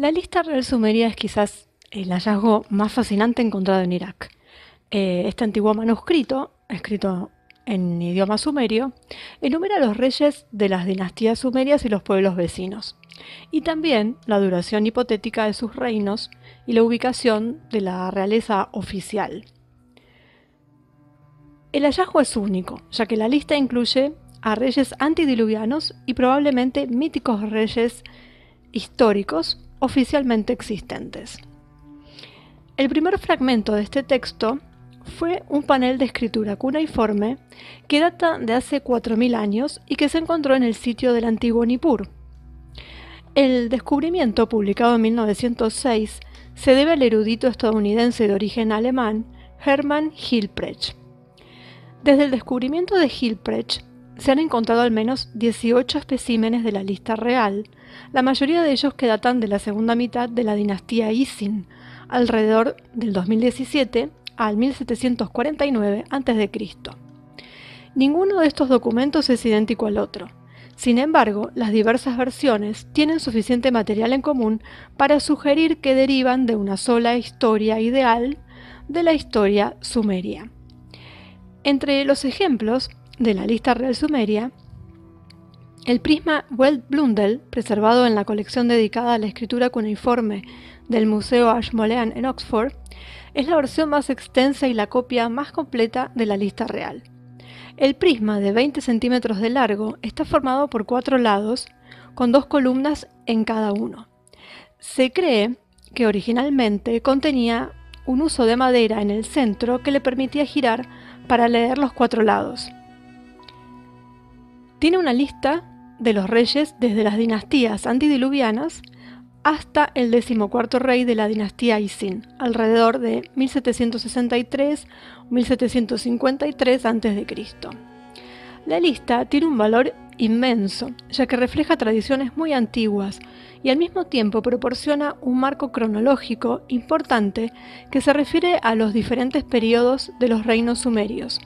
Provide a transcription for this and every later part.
La lista real sumeria es quizás el hallazgo más fascinante encontrado en Irak. Este antiguo manuscrito, escrito en idioma sumerio, enumera a los reyes de las dinastías sumerias y los pueblos vecinos, y también la duración hipotética de sus reinos y la ubicación de la realeza oficial. El hallazgo es único, ya que la lista incluye a reyes antidiluvianos y probablemente míticos reyes históricos oficialmente existentes. El primer fragmento de este texto fue un panel de escritura cuneiforme que data de hace 4000 años y que se encontró en el sitio del antiguo Nippur. El descubrimiento, publicado en 1906, se debe al erudito estadounidense de origen alemán Hermann Hilprecht. Desde el descubrimiento de Hilprecht se han encontrado al menos 18 especímenes de la lista real, la mayoría de ellos que datan de la segunda mitad de la dinastía Isin, alrededor del 2017 al 1749 a.C. Ninguno de estos documentos es idéntico al otro. Sin embargo, las diversas versiones tienen suficiente material en común para sugerir que derivan de una sola historia ideal de la historia sumeria. Entre los ejemplos de la lista real sumeria, el prisma Weld-Blundell, preservado en la colección dedicada a la escritura cuneiforme del Museo Ashmolean en Oxford, es la versión más extensa y la copia más completa de la lista real. El prisma de 20 centímetros de largo está formado por 4 lados, con 2 columnas en cada uno. Se cree que originalmente contenía un uso de madera en el centro que le permitía girar para leer los 4 lados. Tiene una lista de los reyes desde las dinastías antediluvianas hasta el 14º rey de la dinastía Isin, alrededor de 1763-1753 a.C. La lista tiene un valor inmenso, ya que refleja tradiciones muy antiguas y al mismo tiempo proporciona un marco cronológico importante que se refiere a los diferentes periodos de los reinos sumerios.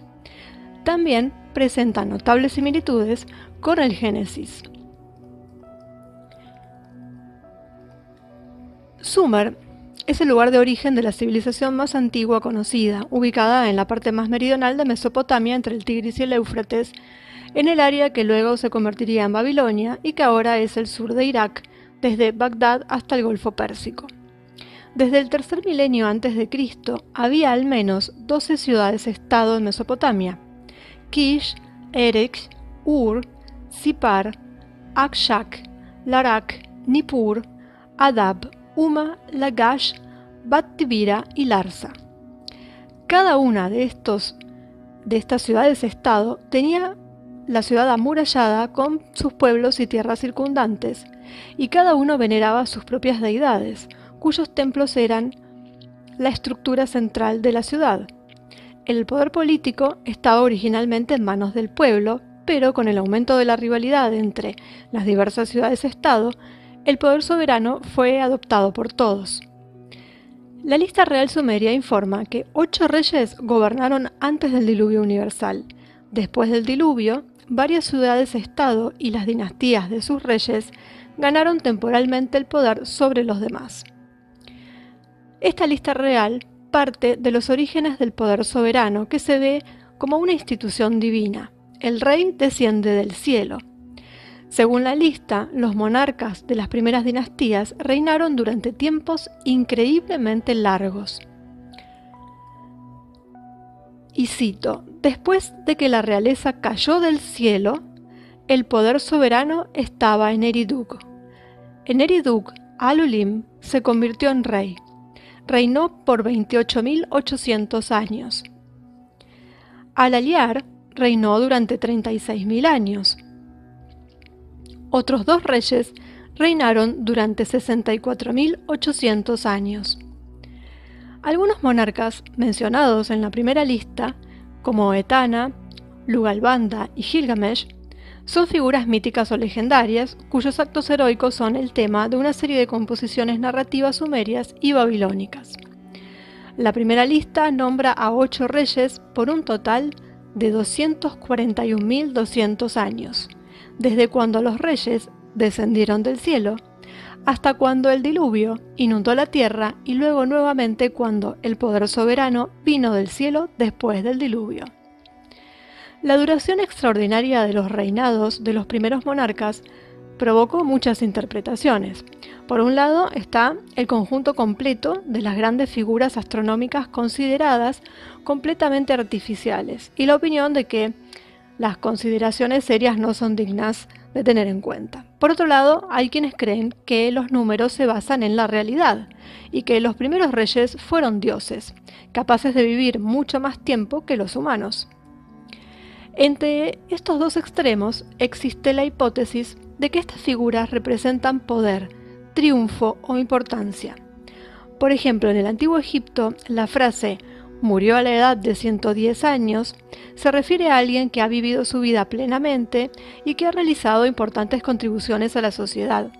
También presenta notables similitudes con el Génesis. Sumer es el lugar de origen de la civilización más antigua conocida, ubicada en la parte más meridional de Mesopotamia entre el Tigris y el Éufrates, en el área que luego se convertiría en Babilonia y que ahora es el sur de Irak, desde Bagdad hasta el Golfo Pérsico. Desde el tercer milenio antes de Cristo había al menos 12 ciudades-estado en Mesopotamia: Kish, Erech, Ur, Sipar, Akshak, Larak, Nippur, Adab, Uma, Lagash, Bat Tibira y Larsa. Cada una de estas ciudades-estado tenía la ciudad amurallada con sus pueblos y tierras circundantes, y cada uno veneraba sus propias deidades, cuyos templos eran la estructura central de la ciudad. El poder político estaba originalmente en manos del pueblo, pero con el aumento de la rivalidad entre las diversas ciudades-estado, el poder soberano fue adoptado por todos. La lista real sumeria informa que 8 reyes gobernaron antes del diluvio universal. Después del diluvio, varias ciudades-estado y las dinastías de sus reyes ganaron temporalmente el poder sobre los demás. Esta lista real parte de los orígenes del poder soberano, que se ve como una institución divina. El rey desciende del cielo. Según la lista, los monarcas de las primeras dinastías reinaron durante tiempos increíblemente largos. Y cito: después de que la realeza cayó del cielo, el poder soberano estaba en Eridug. En Eridug, Alulim se convirtió en rey. Reinó por 28.800 años. Alaliar reinó durante 36.000 años. Otros 2 reyes reinaron durante 64.800 años. Algunos monarcas mencionados en la primera lista, como Etana, Lugalbanda y Gilgamesh, son figuras míticas o legendarias cuyos actos heroicos son el tema de una serie de composiciones narrativas sumerias y babilónicas. La primera lista nombra a 8 reyes por un total de 241.200 años, desde cuando los reyes descendieron del cielo hasta cuando el diluvio inundó la tierra y luego nuevamente cuando el poder soberano vino del cielo después del diluvio. La duración extraordinaria de los reinados de los primeros monarcas provocó muchas interpretaciones. Por un lado está el conjunto completo de las grandes figuras astronómicas consideradas completamente artificiales y la opinión de que las consideraciones serias no son dignas de tener en cuenta. Por otro lado, hay quienes creen que los números se basan en la realidad y que los primeros reyes fueron dioses, capaces de vivir mucho más tiempo que los humanos. Entre estos dos extremos existe la hipótesis de que estas figuras representan poder, triunfo o importancia. Por ejemplo, en el Antiguo Egipto, la frase «murió a la edad de 110 años» se refiere a alguien que ha vivido su vida plenamente y que ha realizado importantes contribuciones a la sociedad.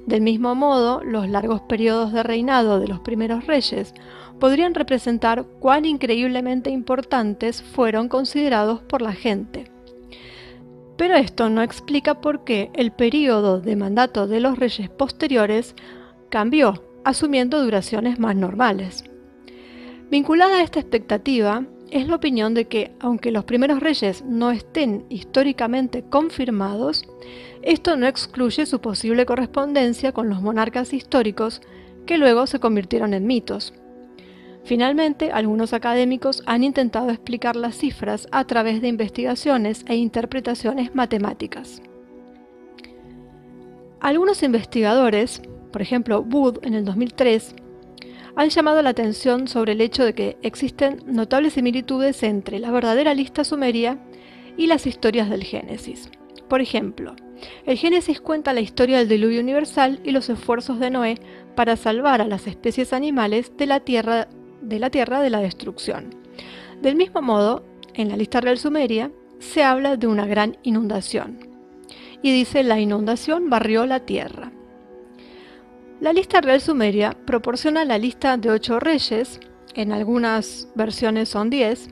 Del mismo modo, los largos periodos de reinado de los primeros reyes podrían representar cuán increíblemente importantes fueron considerados por la gente. Pero esto no explica por qué el período de mandato de los reyes posteriores cambió, asumiendo duraciones más normales. Vinculada a esta expectativa es la opinión de que, aunque los primeros reyes no estén históricamente confirmados, esto no excluye su posible correspondencia con los monarcas históricos que luego se convirtieron en mitos. Finalmente, algunos académicos han intentado explicar las cifras a través de investigaciones e interpretaciones matemáticas. Algunos investigadores, por ejemplo Wood en el 2003, han llamado la atención sobre el hecho de que existen notables similitudes entre la verdadera lista sumeria y las historias del Génesis. Por ejemplo, el Génesis cuenta la historia del diluvio universal y los esfuerzos de Noé para salvar a las especies animales de la tierra de la destrucción. Del mismo modo, en la lista real sumeria se habla de una gran inundación y dice la inundación barrió la tierra. La lista real sumeria proporciona la lista de 8 reyes, en algunas versiones son 10,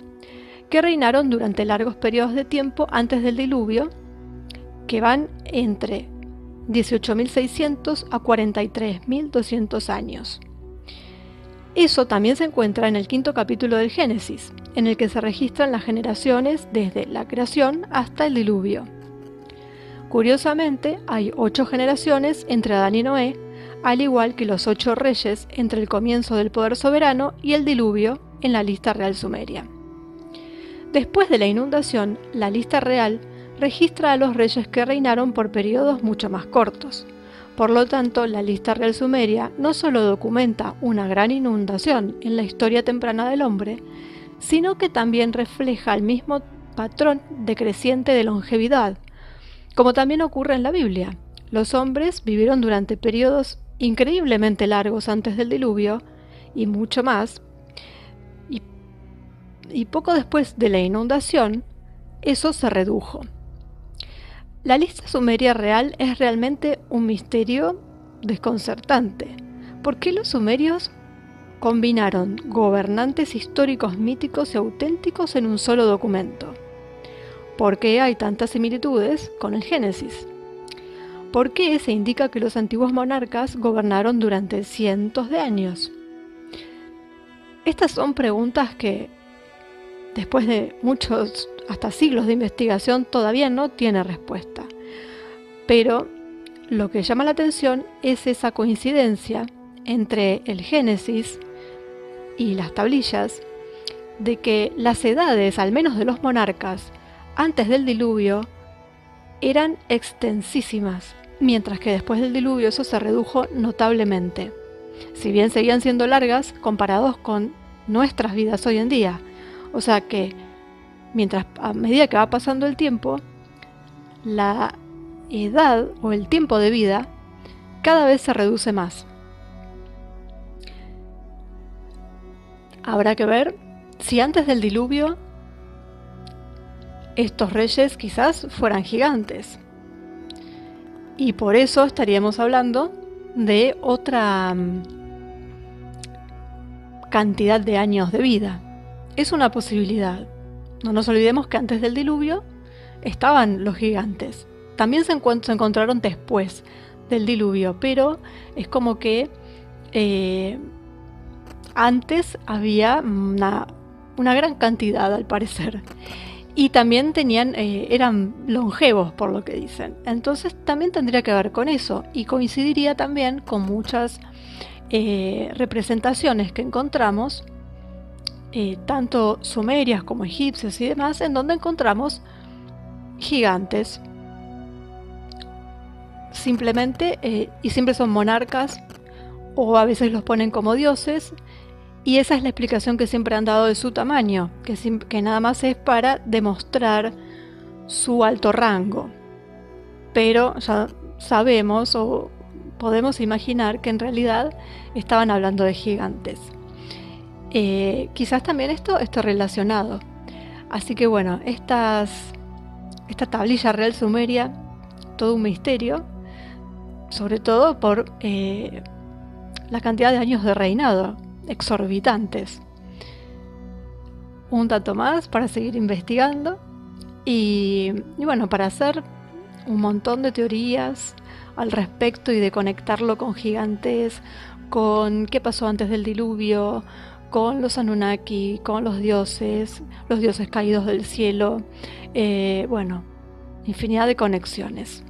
que reinaron durante largos periodos de tiempo antes del diluvio, que van entre 18.600 a 43.200 años. Eso también se encuentra en el 5º capítulo del Génesis, en el que se registran las generaciones desde la creación hasta el diluvio. Curiosamente, hay 8 generaciones entre Adán y Noé, al igual que los 8 reyes entre el comienzo del poder soberano y el diluvio en la lista real sumeria. Después de la inundación, la lista real registra a los reyes que reinaron por periodos mucho más cortos. Por lo tanto, la lista real sumeria no solo documenta una gran inundación en la historia temprana del hombre, sino que también refleja el mismo patrón decreciente de longevidad, como también ocurre en la Biblia. Los hombres vivieron durante periodos increíblemente largos antes del diluvio y mucho más, y poco después de la inundación, eso se redujo. La lista sumeria real es realmente un misterio desconcertante. ¿Por qué los sumerios combinaron gobernantes históricos míticos y auténticos en un solo documento? ¿Por qué hay tantas similitudes con el Génesis? ¿Por qué se indica que los antiguos monarcas gobernaron durante cientos de años? Estas son preguntas que, después de muchos, hasta siglos de investigación, todavía no tiene respuesta. Pero lo que llama la atención es esa coincidencia entre el Génesis y las tablillas, de que las edades, al menos de los monarcas, antes del diluvio, eran extensísimas, mientras que después del diluvio eso se redujo notablemente. Si bien seguían siendo largas comparados con nuestras vidas hoy en día. O sea que, a medida que va pasando el tiempo, la edad o el tiempo de vida cada vez se reduce más. Habrá que ver si antes del diluvio estos reyes quizás fueran gigantes. Y por eso estaríamos hablando de otra cantidad de años de vida. Es una posibilidad. No nos olvidemos que antes del diluvio estaban los gigantes. También se encontraron después del diluvio, pero es como que antes había una gran cantidad, al parecer. Y también eran longevos, por lo que dicen. Entonces también tendría que ver con eso. Y coincidiría también con muchas representaciones que encontramos, tanto sumerias como egipcias y demás, en donde encontramos gigantes. Simplemente, y siempre son monarcas, o a veces los ponen como dioses. Y esa es la explicación que siempre han dado de su tamaño, que nada más es para demostrar su alto rango. Pero ya sabemos o podemos imaginar que en realidad estaban hablando de gigantes. Quizás también esto esté relacionado. Así que bueno, esta tablilla real sumeria, todo un misterio, sobre todo por la cantidad de años de reinado exorbitantes. Un dato más para seguir investigando y bueno, para hacer un montón de teorías al respecto y de conectarlo con gigantes, con qué pasó antes del diluvio, con los Anunnaki, con los dioses caídos del cielo, bueno, infinidad de conexiones.